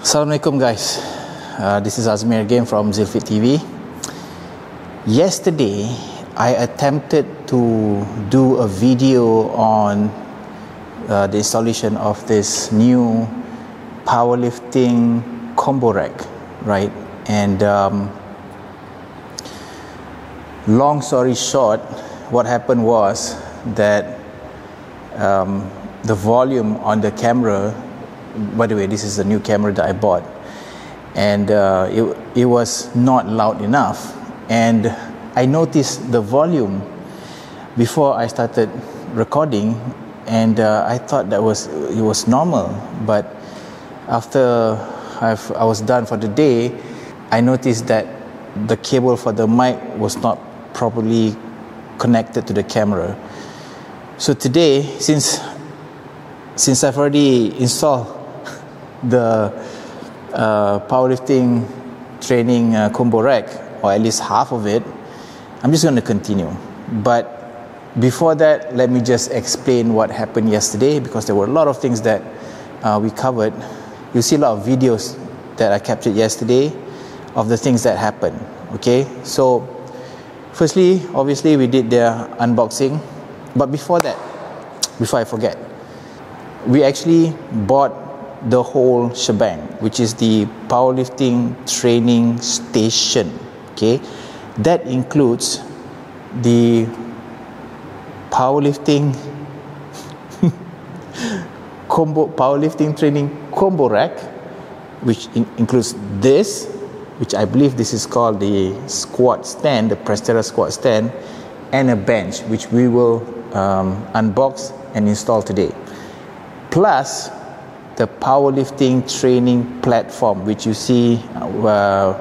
Assalamualaikum guys, this is Azmir again from Zilfit TV. Yesterday I attempted to do a video on the installation of this new powerlifting combo rack, right? And long story short, what happened was that the volume on the camera, by the way, this is the new camera that I bought, and it was not loud enough, and I noticed the volume before I started recording, and I thought it was normal, but after I was done for the day, I noticed that the cable for the mic was not properly connected to the camera. So today, since I've already installed the powerlifting training combo rack, or at least half of it, I'm just going to continue. But before that, let me just explain what happened yesterday, because there were a lot of things that we covered. You see a lot of videos that I captured yesterday of the things that happened. Okay, so firstly, obviously we did the unboxing, but before that, before I forget, we actually bought the whole shebang, which is the powerlifting training station. Okay, that includes the powerlifting powerlifting training combo rack, which includes this, which I believe this is called the squat stand, the Prestera squat stand, and a bench, which we will unbox and install today, plus the powerlifting training platform, which you see where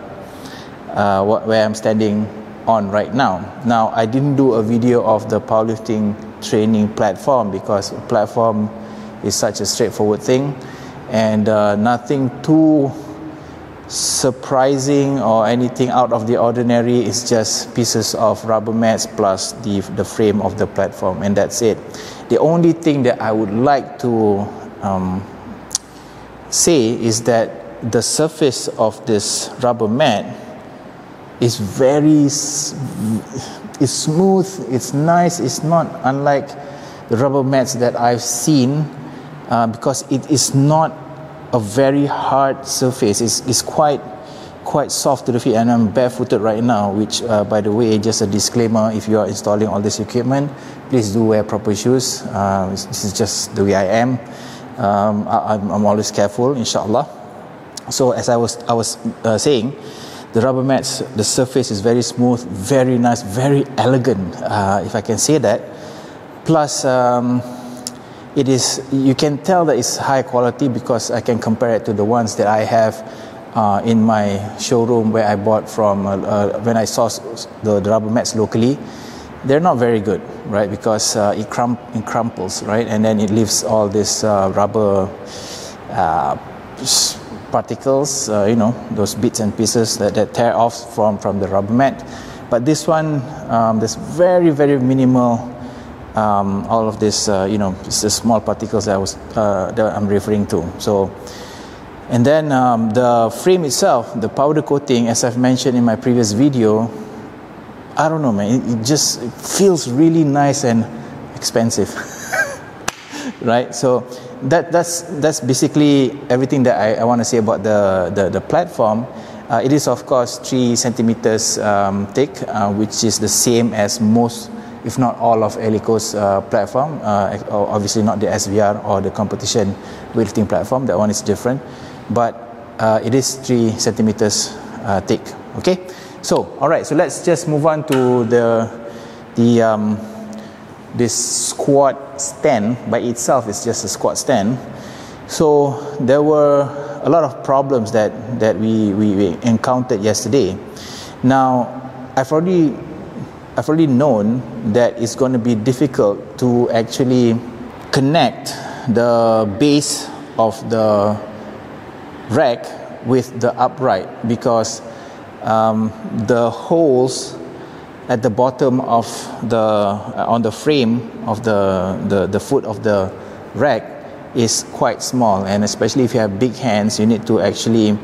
I'm standing on right now. Now, I didn't do a video of the powerlifting training platform because platform is such a straightforward thing, and nothing too surprising or anything out of the ordinary. It's just pieces of rubber mats plus the frame of the platform, and that's it. The only thing that I would like to say is that the surface of this rubber mat is it's smooth, it's nice, it's not unlike the rubber mats that I've seen, because it is not a very hard surface. It's quite soft to the feet, and I'm barefooted right now, which by the way, just a disclaimer, if you are installing all this equipment, please do wear proper shoes. This is just the way I am. I'm always careful, inshallah. So as I was saying, the rubber mats, the surface is very smooth, very nice, very elegant, if I can say that. Plus it is, you can tell that it's high quality because I can compare it to the ones that I have in my showroom where I bought from when I saw the rubber mats locally. They're not very good, right? Because it crumples, right? And then it leaves all this rubber particles, those bits and pieces that tear off from the rubber mat. But this one, there's very, very minimal, all of this, it's the small particles that I'm referring to. So, and then the frame itself, the powder coating, as I've mentioned in my previous video, I don't know, man, it feels really nice and expensive. Right? So that's basically everything that I want to say about the platform. It is of course 3 centimeters thick, which is the same as most, if not all, of Eleiko's platform. Obviously not the SVR or the competition weightlifting platform. That one is different, but it is 3 centimeters thick. Okay. So, all right. So let's just move on to this squat stand. By itself, it's just a squat stand. So there were a lot of problems that we encountered yesterday. Now, I've already known that it's going to be difficult to actually connect the base of the rack with the upright, because the holes at the bottom of on the frame of the foot of the rack is quite small, and especially if you have big hands, you need to actually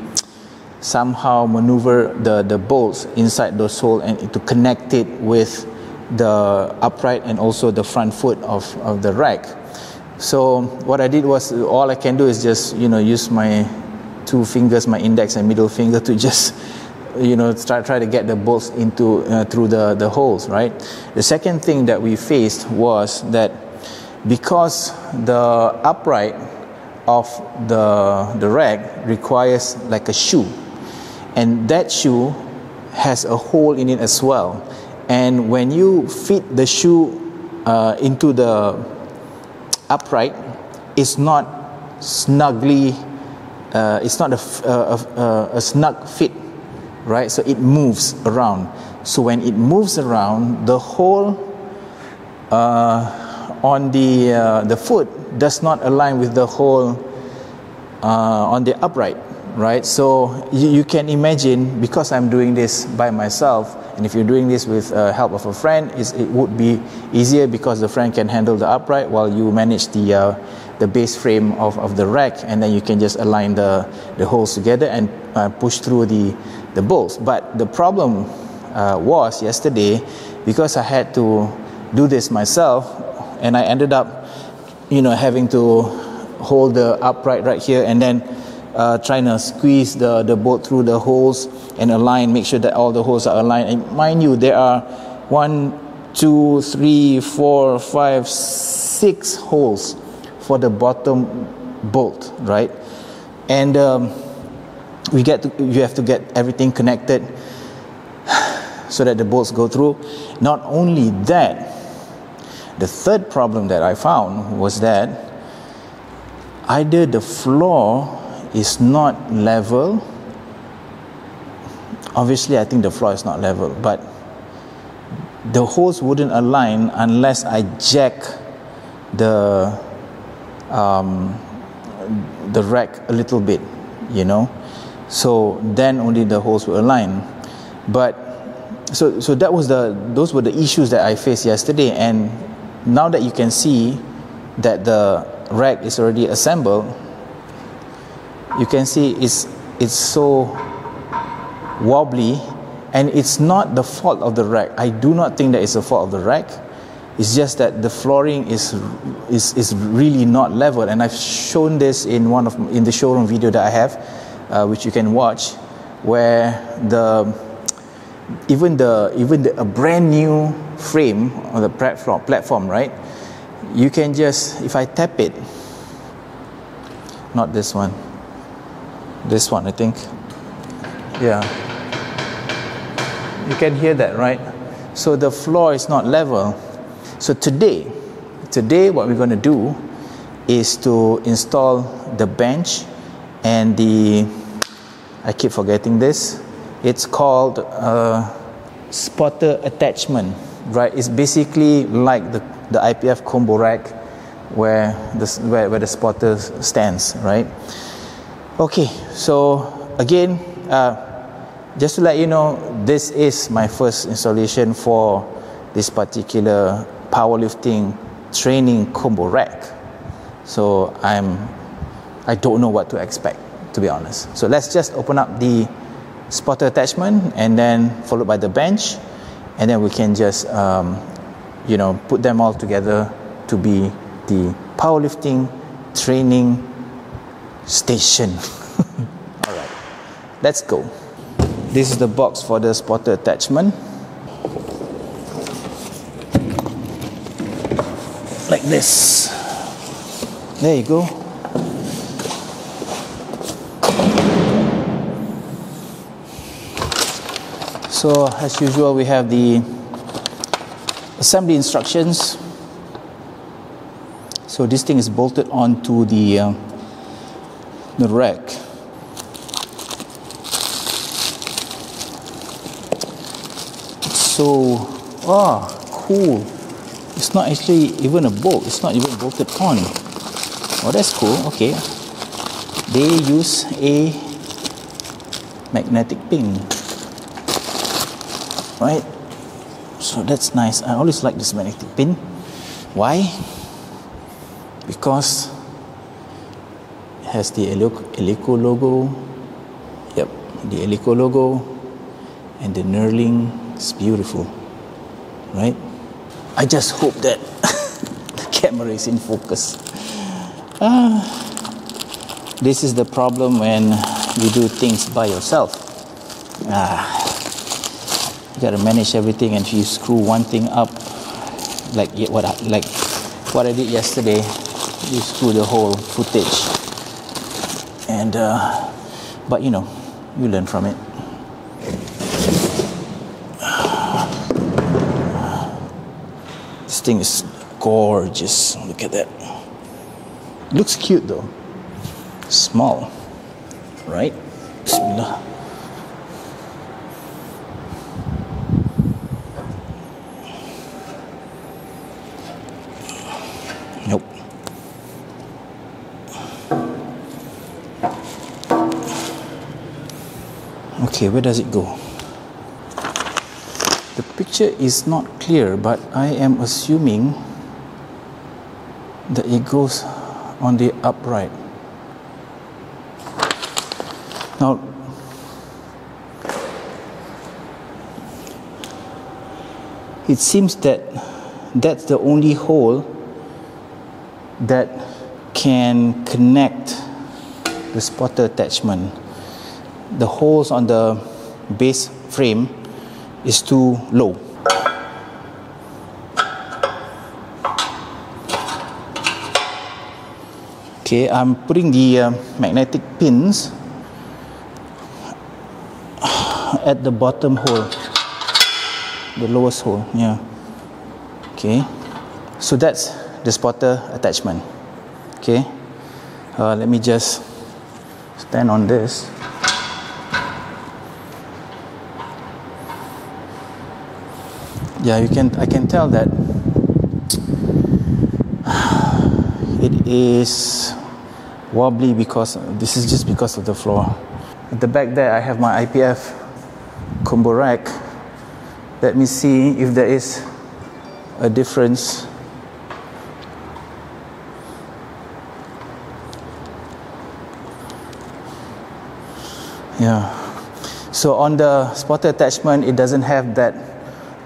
somehow maneuver the bolts inside those holes and to connect it with the upright and also the front foot of the rack. So what I did was, all I can do is just use my two fingers, my index and middle finger, to just try to get the bolts into through the holes, right? The second thing that we faced was that because the upright of the rack requires like a shoe, and that shoe has a hole in it as well, and when you fit the shoe into the upright, it's not snugly it's not a snug fit, right? So it moves around. So when it moves around, the hole on the foot does not align with the hole on the upright, right? So you can imagine, because I'm doing this by myself, and if you're doing this with help of a friend, it would be easier because the friend can handle the upright while you manage the base frame of the rack, and then you can just align the holes together and push through the bolts. But the problem was yesterday, because I had to do this myself, and I ended up having to hold the upright right here, and then trying to squeeze the bolt through the holes and align, make sure that all the holes are aligned. And mind you, there are 1, 2, 3, 4, 5, 6 holes for the bottom bolt, right? And you have to get everything connected so that the bolts go through. Not only that, the third problem that I found was that either the floor is not level. Obviously, I think the floor is not level, but the holes wouldn't align unless I jack the rack a little bit, so then only the holes will align. But so those were the issues that I faced yesterday. And now that you can see that the rack is already assembled, you can see it's so wobbly, and it's not the fault of the rack. I do not think that it's the fault of the rack. It's just that the flooring is really not level, and I've shown this in the showroom video that I have, which you can watch, where even a brand new frame on the platform, right? You can just, if I tap it, not this one, I think, yeah, you can hear that, right? So the floor is not level. So today what we're going to do is to install the bench and I keep forgetting this, it's called spotter attachment, right? It's basically like the IPF combo rack where the spotter stands, right? Okay, so again, just to let you know, this is my first installation for this particular powerlifting training combo rack. So I don't know what to expect, to be honest. So let's just open up the spotter attachment and then followed by the bench, and then we can just put them all together to be the powerlifting training station. All right, let's go. This is the box for the spotter attachment, like this. There you go. So as usual, we have the assembly instructions. So this thing is bolted onto the rack. So, cool. It's not actually even a bolt. It's not even bolted on. Oh, that's cool. Okay. They use a magnetic pin, right? So that's nice. I always like this magnetic pin. Why? Because has the Eleiko logo. Yep, the Eleiko logo and the knurling. It's beautiful, right? I just hope that the camera is in focus. This is the problem when you do things by yourself. You gotta manage everything, and if you screw one thing up, like what I did yesterday, you screw the whole footage. And but you know, you learn from it. This thing is gorgeous. Look at that. Looks cute though. Small, right? Bismillah. Nope. Okay, where does it go? The picture is not clear, but I am assuming that it goes on the upright. Now, it seems that that's the only hole that can connect the spotter attachment. The holes on the base frame is too low. Okay, I'm putting the magnetic pins at the bottom hole, the lowest hole. Yeah. Okay, so that's the spotter attachment. Okay, let me just stand on this. Yeah, I can tell that it is wobbly because this is just because of the floor. At the back there, I have my IPF combo rack. Let me see if there is a difference. Yeah. So on the spotter attachment, it doesn't have that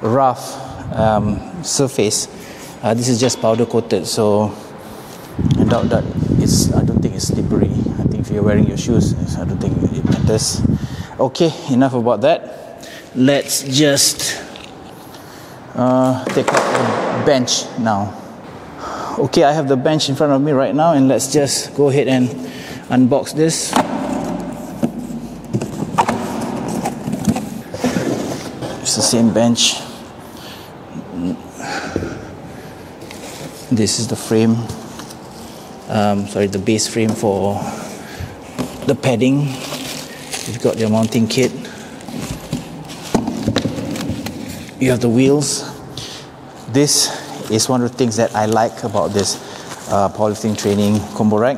rough surface. This is just powder coated, so I doubt that I don't think it's slippery. I think if you're wearing your shoes, I don't think it matters. Okay, enough about that. Let's just take out the bench now. Okay, I have the bench in front of me right now, and let's just go ahead and unbox this. It's the same bench. This is the frame, the base frame for the padding. You've got your mounting kit. You have the wheels. This is one of the things that I like about this powerlifting training combo rack,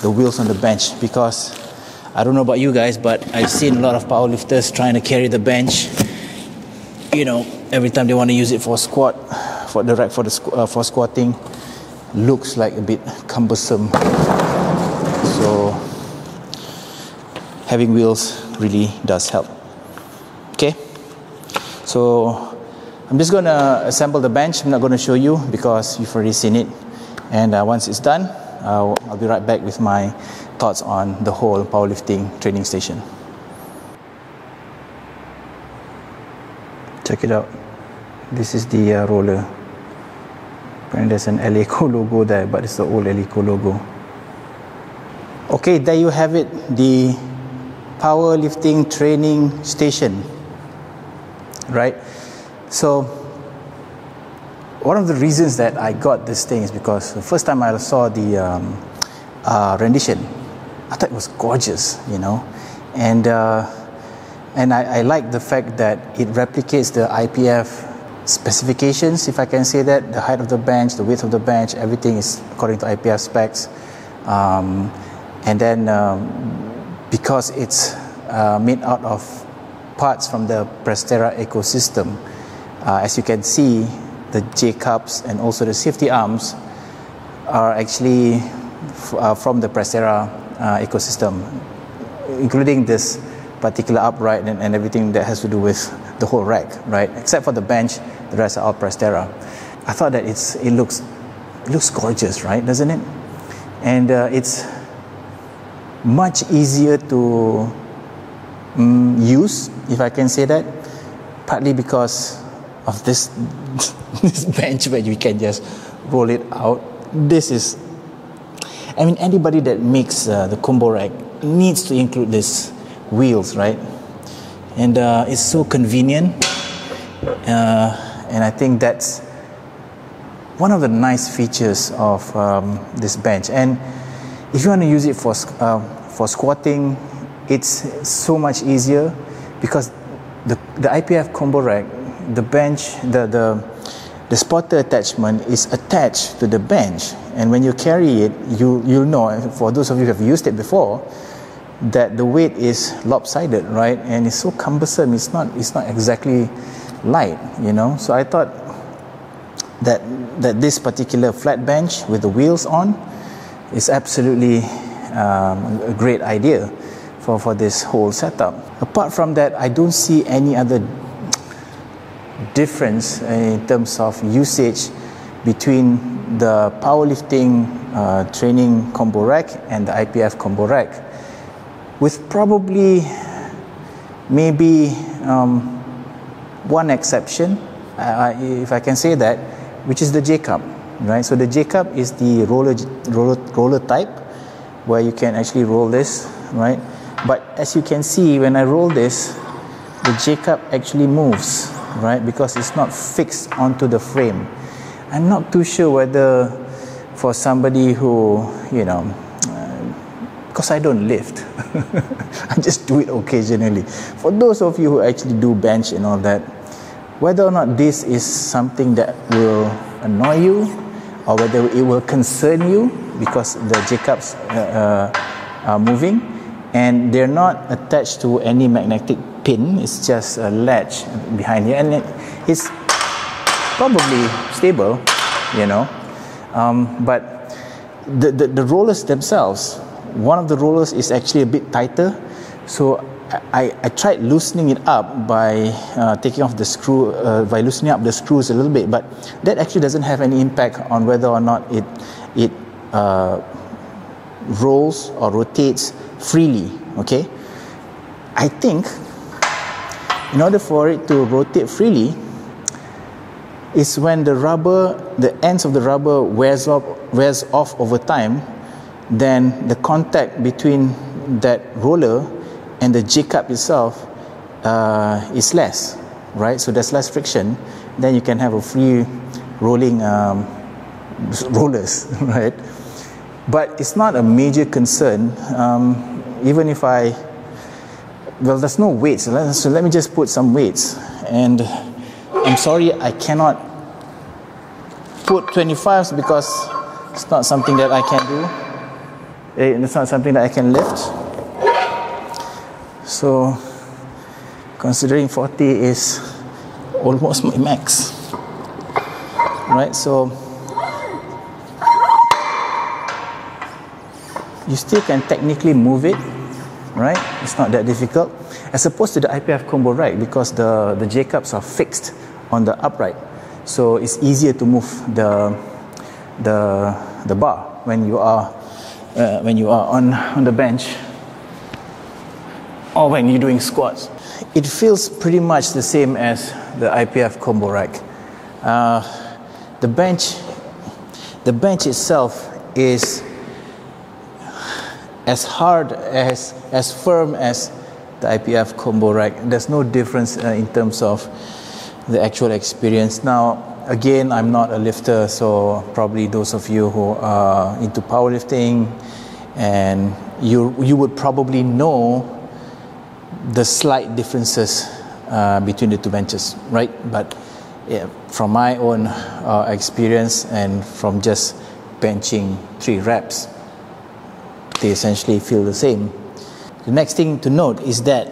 the wheels on the bench, because I don't know about you guys, but I've seen a lot of powerlifters trying to carry the bench. You know, every time they want to use it for squat, for the rack for squatting, looks like a bit cumbersome. So having wheels really does help. Okay, so I'm just going to assemble the bench. I'm not going to show you because you've already seen it, and once it's done, I'll be right back with my thoughts on the whole powerlifting training station. Check it out. This is the roller. And there's an Eleiko logo there, but it's the old Eleiko logo. Okay, there you have it, the powerlifting training station, right? So one of the reasons that I got this thing is because the first time I saw the rendition, I thought it was gorgeous, you know, and I like the fact that it replicates the IPF specifications, if I can say that. The height of the bench, the width of the bench, everything is according to IPF specs. And then because it's made out of parts from the Prestera ecosystem, as you can see, the J-cups and also the safety arms are actually from the Prestera ecosystem, including this particular upright and everything that has to do with the whole rack, right? Except for the bench, the rest are all Prestera. I thought that it looks gorgeous, right? Doesn't it? And it's much easier to use, if I can say that, partly because of this this bench where you can just roll it out. This is, I mean, anybody that makes the combo rack needs to include this wheels, right? And it's so convenient, and I think that's one of the nice features of this bench. And if you want to use it for squatting, it's so much easier because the IPF combo rack, the bench, the spotter attachment is attached to the bench, and when you carry it, you'll know, for those of you who have used it before, that the weight is lopsided, right? And it's so cumbersome. It's not exactly light, you know. So I thought that this particular flat bench with the wheels on is absolutely a great idea for this whole setup. Apart from that, I don't see any other difference in terms of usage between the powerlifting training combo rack and the IPF combo rack, with probably maybe one exception, if I can say that, which is the J-cup, right? So the J-cup is the roller type, where you can actually roll this, right? But as you can see, when I roll this, the J-cup actually moves, right? Because it's not fixed onto the frame. I'm not too sure whether for somebody who, you know, because I don't lift, I just do it occasionally. For those of you who actually do bench and all that, whether or not this is something that will annoy you, or whether it will concern you, because the J-cups are moving and they're not attached to any magnetic pin, it's just a latch behind here, and it's probably stable, you know. But the rollers themselves, one of the rollers is actually a bit tighter, so I tried loosening it up by taking off the screw, by loosening up the screws a little bit, but that actually doesn't have any impact on whether or not it rolls or rotates freely. Okay, I think in order for it to rotate freely is when the ends of the rubber wears off over time, then the contact between that roller and the J-cup itself is less, right? So there's less friction. Then you can have a free rolling rollers, right? But it's not a major concern. Even if there's no weights, so let me just put some weights. And I'm sorry, I cannot put 25s because it's not something that I can do. It's not something that I can lift. So considering 40 is almost my max, right? So you still can technically move it, right? It's not that difficult, as opposed to the IPF combo rack, because the J-cups are fixed on the upright, so it's easier to move the bar when you are on the bench, or when you're doing squats. It feels pretty much the same as the IPF combo rack. The bench itself is as hard, as firm as the IPF combo rack. There's no difference in terms of the actual experience. Now, again, I'm not a lifter, so probably those of you who are into powerlifting, and you would probably know the slight differences between the two benches, right? But yeah, from my own experience and from just benching 3 reps, they essentially feel the same. The next thing to note is that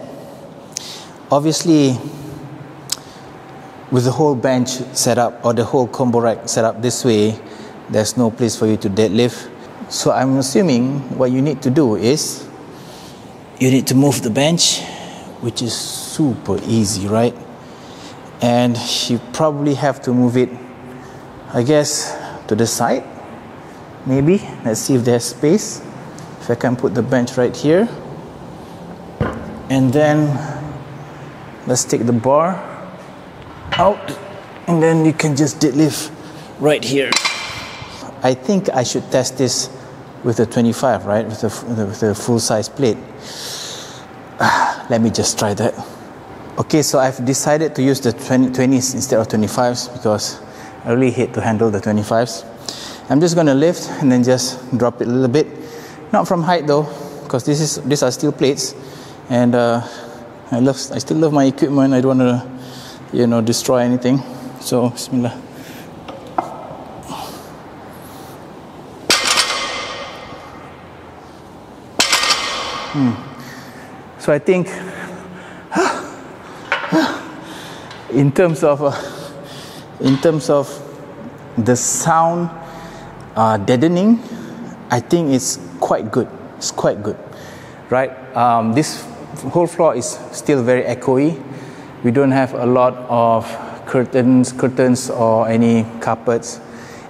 obviously with the whole bench set up, or the whole combo rack set up this way, there's no place for you to deadlift. So I'm assuming what you need to do is you need to move the bench, which is super easy, right? And you probably have to move it, I guess, to the side. Maybe. Let's see if there's space. If I can put the bench right here. And then let's take the bar out, and then you can just deadlift right here. I think I should test this with the 25, right? With the full size plate. Let me just try that. Okay, so I've decided to use the 20s instead of 25s because I really hate to handle the 25s. I'm just gonna lift and then just drop it a little bit. Not from height though, because these are steel plates, and I still love my equipment. I don't want to, destroy anything. So, Bismillah. So I think in terms of the sound deadening, I think it's quite good. It's quite good, right? This whole floor is still very echoey. We don't have a lot of curtains or any carpets,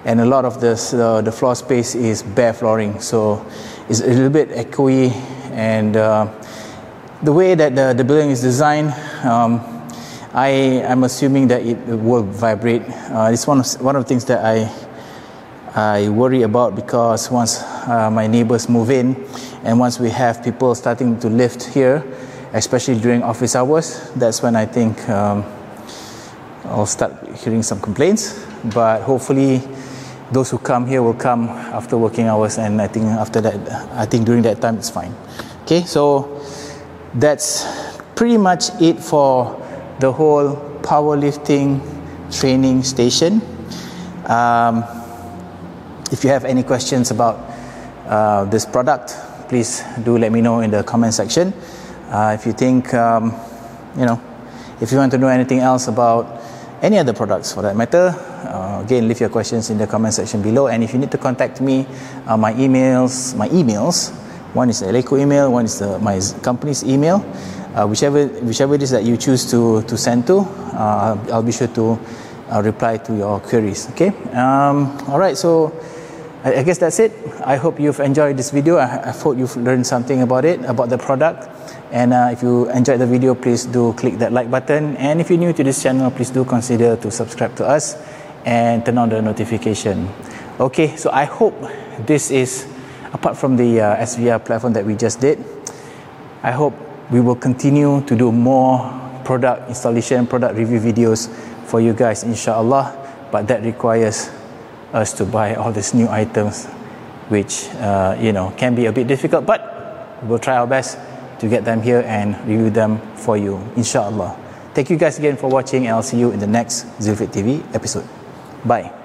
and a lot of the floor space is bare flooring, so it's a little bit echoey. And the way that the building is designed, I'm assuming that it will vibrate. It's one of the things that I worry about, because once my neighbors move in, and once we have people starting to lift here, especially during office hours, that's when I think I'll start hearing some complaints. But hopefully those who come here will come after working hours, and I think during that time it's fine. Okay, so that's pretty much it for the whole powerlifting training station. If you have any questions about this product, please do let me know in the comment section. If you think, if you want to know anything else about any other products for that matter, again, leave your questions in the comment section below. And if you need to contact me, my emails, one is the Eleiko email, one is my company's email. Whichever it is that you choose to send to, I'll be sure to reply to your queries. Okay. All right. So I guess that's it. I hope you've enjoyed this video. I hope you've learned something about the product. And if you enjoyed the video, please do click that like button. And if you're new to this channel, please do consider to subscribe to us and turn on the notification. Okay. So I hope this is, apart from the SVR platform that we just did, I hope we will continue to do more product installation, product review videos for you guys, inshallah. But that requires us to buy all these new items, which can be a bit difficult, but we'll try our best to get them here and review them for you, inshallah. Thank you guys again for watching, and I'll see you in the next Zulfit TV episode. Bye.